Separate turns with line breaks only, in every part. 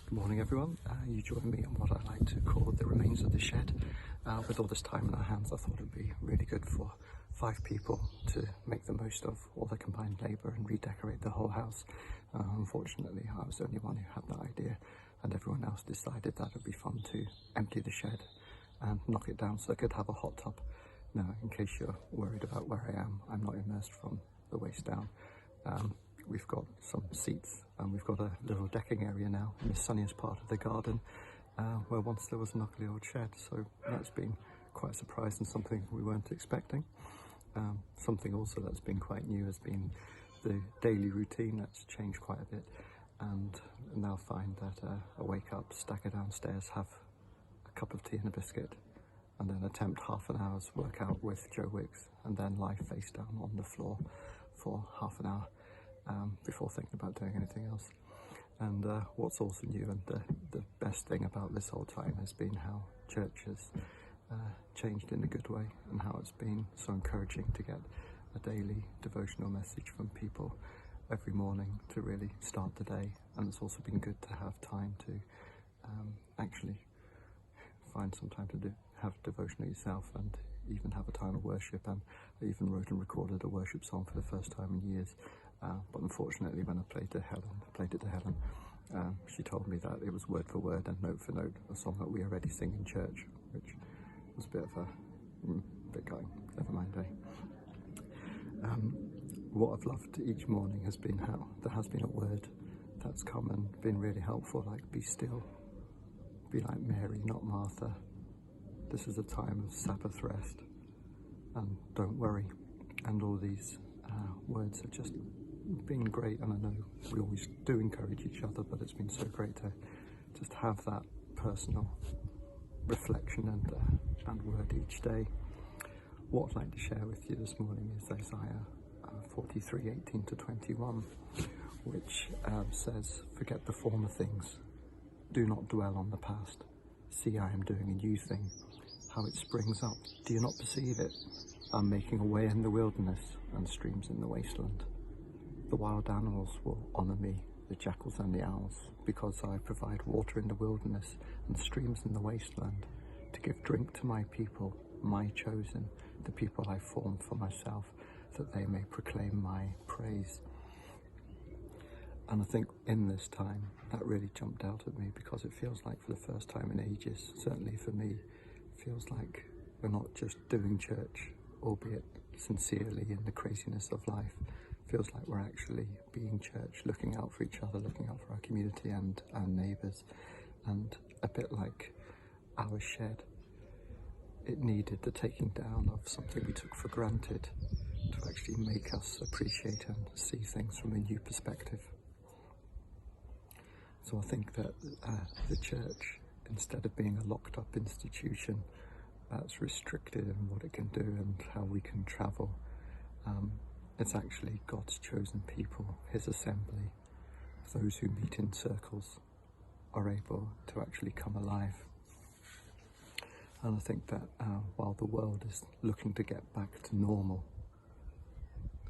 Good morning everyone. You join me on what I like to call the remains of the shed. With all this time in our hands, I thought it would be really good for 5 people to make the most of all the combined labour and redecorate the whole house. Unfortunately, I was the only one who had that idea, and everyone else decided that it would be fun to empty the shed and knock it down so I could have a hot tub. Now, in case you're worried about where I am, I'm not immersed from the waist down. We've got some seats and we've got a little decking area now in the sunniest part of the garden, where once there was an ugly old shed, so that's been quite a surprise and something we weren't expecting. Something also that's been quite new has been the daily routine. That's changed quite a bit, and now find that I wake up, stagger downstairs, have a cup of tea and a biscuit, and then attempt half an hour's workout with Joe Wicks, and then lie face down on the floor for half an hour before thinking about doing anything else. And what's also new and the best thing about this whole time has been how church has changed in a good way, and how it's been so encouraging to get a daily devotional message from people every morning to really start the day. And it's also been good to have time to actually find some time to have devotion yourself and even have a time of worship. And I even wrote and recorded a worship song for the first time in years, but unfortunately when I played it to Helen, she told me that it was word for word and note for note a song that we already sing in church, which was a bit of a bit going. Never mind, eh? What I've loved each morning has been how there has been a word that's come and been really helpful, like be still, be like Mary, not Martha. This is a time of Sabbath rest, and don't worry. And all these words have just been great, and I know we always do encourage each other, but it's been so great to just have that personal reflection and word each day. What I'd like to share with you this morning is Isaiah 43:18-21, which says, "Forget the former things, do not dwell on the past. See, I am doing a new thing. How it springs up, do you not perceive it? I'm making a way in the wilderness and streams in the wasteland. The wild animals will honour me, the jackals and the owls, because I provide water in the wilderness and streams in the wasteland, to give drink to my people, my chosen, the people I formed for myself, that they may proclaim my praise." And I think in this time that really jumped out at me, because it feels like for the first time in ages, certainly for me, it feels like we're not just doing church, albeit sincerely in the craziness of life. It feels like we're actually being church, looking out for each other, looking out for our community and our neighbours. And a bit like our shed, it needed the taking down of something we took for granted to actually make us appreciate and see things from a new perspective. So I think that the church, instead of being a locked up institution that's restricted in what it can do and how we can travel, it's actually God's chosen people, his assembly. Those who meet in circles are able to actually come alive. And I think that while the world is looking to get back to normal,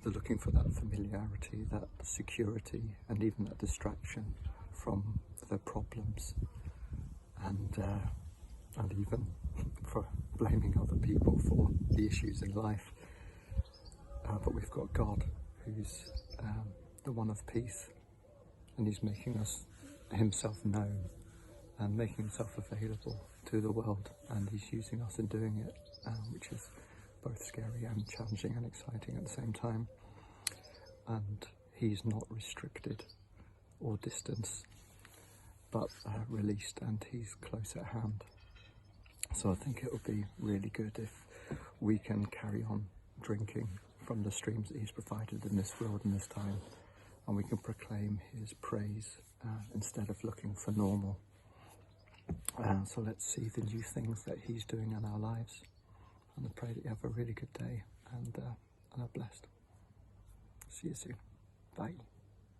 they're looking for that familiarity, that security, and even that distraction from their problems, and even for blaming other people for the issues in life. But we've got God, who's the one of peace, and he's making himself known and making himself available to the world, and he's using us in doing it, which is both scary and challenging and exciting at the same time. And he's not restricted or distanced, but released, and he's close at hand. So I think it would be really good if we can carry on drinking from the streams that he's provided in this world in this time, and we can proclaim his praise instead of looking for normal. So let's see the new things that he's doing in our lives, and I pray that you have a really good day and are blessed. See you soon. Bye.